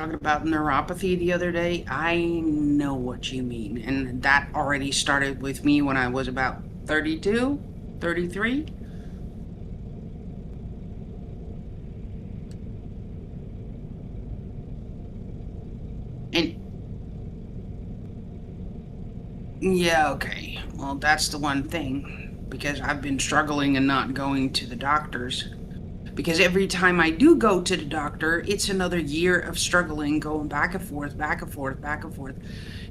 Talking about neuropathy the other day. I know what you mean. And that already started with me when I was about 32, 33. And yeah, okay. Well, that's the one thing. Because I've been struggling and not going to the doctors. Because every time I do go to the doctor, it's another year of struggling, going back and forth, back and forth, back and forth.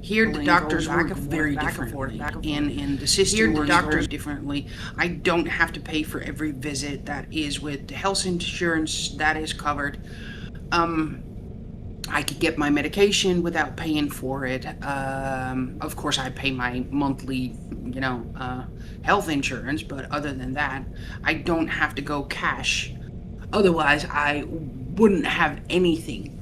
Here, the doctors work very differently, and the system works very differently. I don't have to pay for every visit. That is with the health insurance that is covered. I could get my medication without paying for it. Of course, I pay my monthly, health insurance, but other than that, I don't have to go cash. Otherwise, I wouldn't have anything.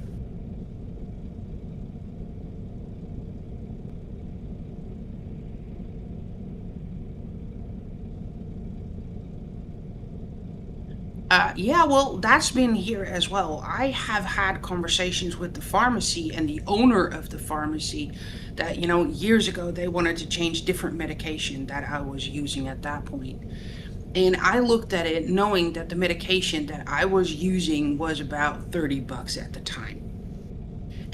Yeah, well, that's been here as well. I have had conversations with the pharmacy and the owner of the pharmacy that, years ago they wanted to change different medication that I was using at that point. And I looked at it knowing that the medication that I was using was about 30 bucks at the time.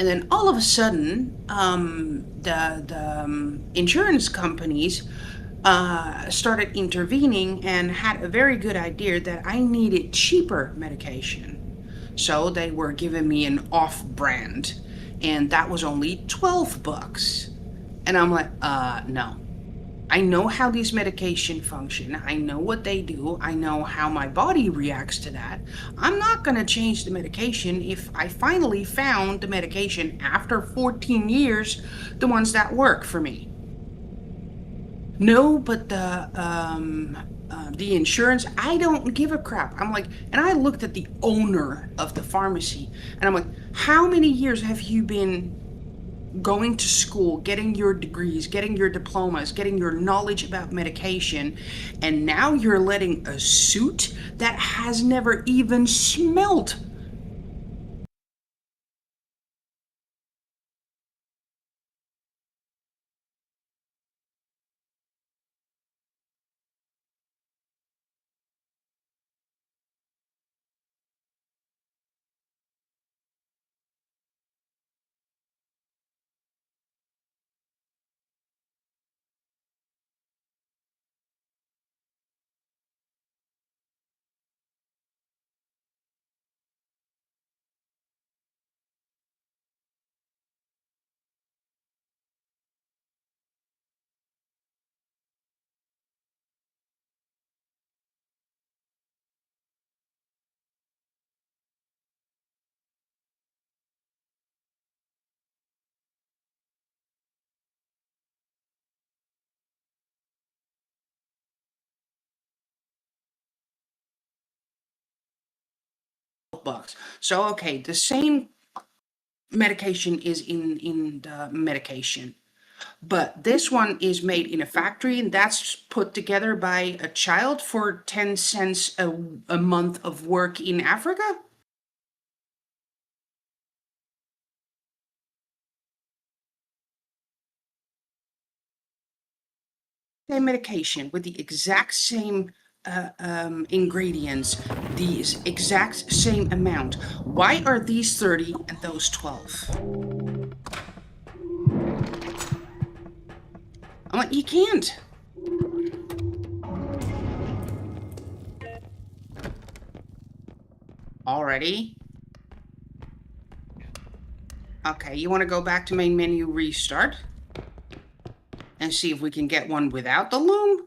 And then all of a sudden, the insurance companies started intervening and had a very good idea that I needed cheaper medication. So they were giving me an off brand, and that was only 12 bucks. And I'm like, no. I know how these medication function. I know what they do. I know how my body reacts to that. I'm not going to change the medication if I finally found the medication after 14 years, the ones that work for me. No, but the insurance, I don't give a crap. I'm like, and I looked at the owner of the pharmacy, and I'm like, how many years have you been going to school, getting your degrees, getting your diplomas, getting your knowledge about medication, and now you're letting a suit that has never even smelt? Bucks. So okay, the same medication is in the medication. But this one is made in a factory and that's put together by a child for 10 cents a month of work in Africa? Same medication with the exact same ingredients, the exact same amount. Why are these 30 and those 12? I'm like, you can't. Already? Okay, you want to go back to main menu, restart, and see if we can get one without the loom?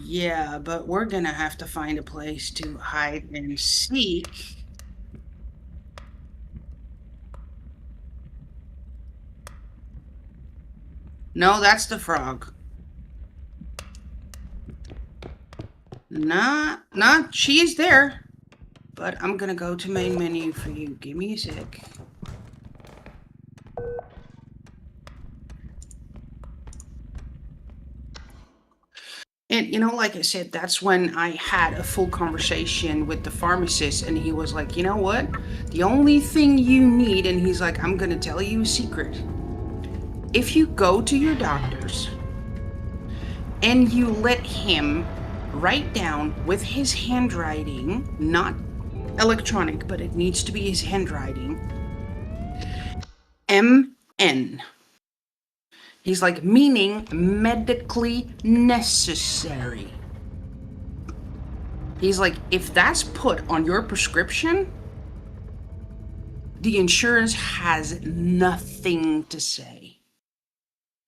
Yeah, but we're gonna have to find a place to hide and seek. No, that's the frog. Not, she is there. But I'm gonna go to main menu for you. Give me a sec. And, like I said, that's when I had a full conversation with the pharmacist, and he was like, "You know what? The only thing you need," and he's like, "I'm gonna tell you a secret. If you go to your doctors and you let him write down with his handwriting, not electronic, but it needs to be his handwriting, MN." He's like, meaning medically necessary. He's like, if that's put on your prescription, the insurance has nothing to say.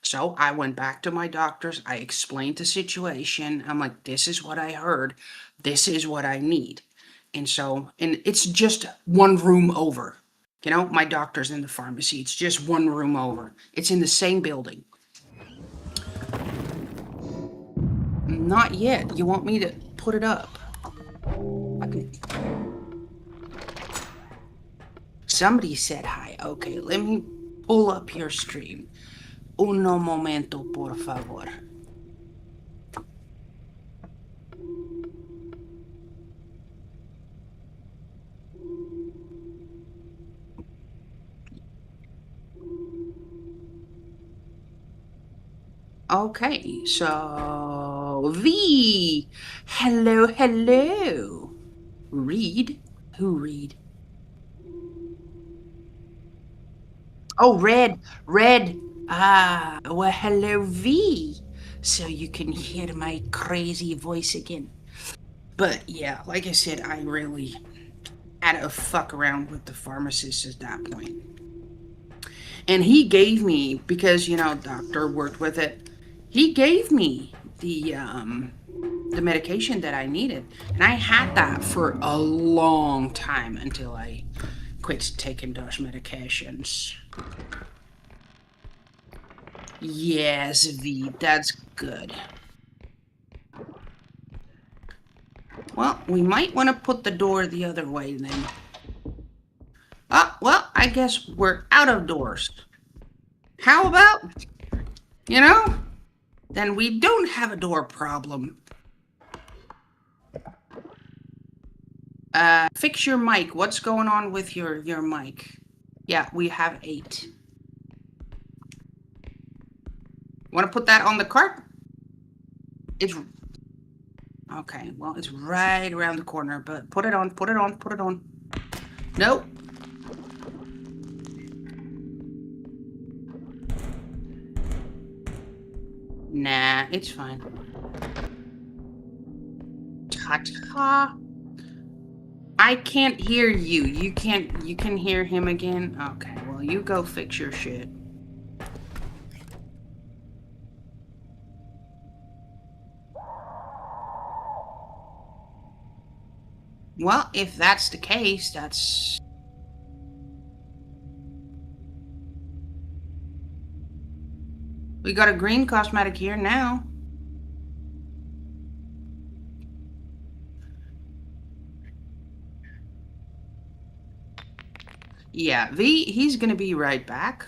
So I went back to my doctors. I explained the situation. I'm like, this is what I heard. This is what I need. And it's just one room over. My doctor's in the pharmacy. It's just one room over. It's in the same building. Not yet. You want me to put it up? Somebody said hi. Okay, let me pull up your stream. Uno momento, por favor. Okay, so V. Hello, hello. Reed? Who read? Oh, Red. Red. Ah, well, hello, V. So you can hear my crazy voice again. But yeah, like I said, I really had to fuck around with the pharmacist at that point. And he gave me, because doctor worked with it, he gave me the medication that I needed, and I had that for a long time until I quit taking those medications. Yes, V, that's good. Well, we might want to put the door the other way then. Well, I guess we're out of doors. How about, then we don't have a door problem. Fix your mic. What's going on with your mic? Yeah, we have 8. Want to put that on the cart? It's okay. Well, it's right around the corner, but put it on, put it on, put it on. Nope. Nah, it's fine. Ta-ta. I can't hear you. You can hear him again? Okay, well, you go fix your shit. Well, if that's the case, we got a green cosmetic here now. Yeah, V, he's gonna be right back.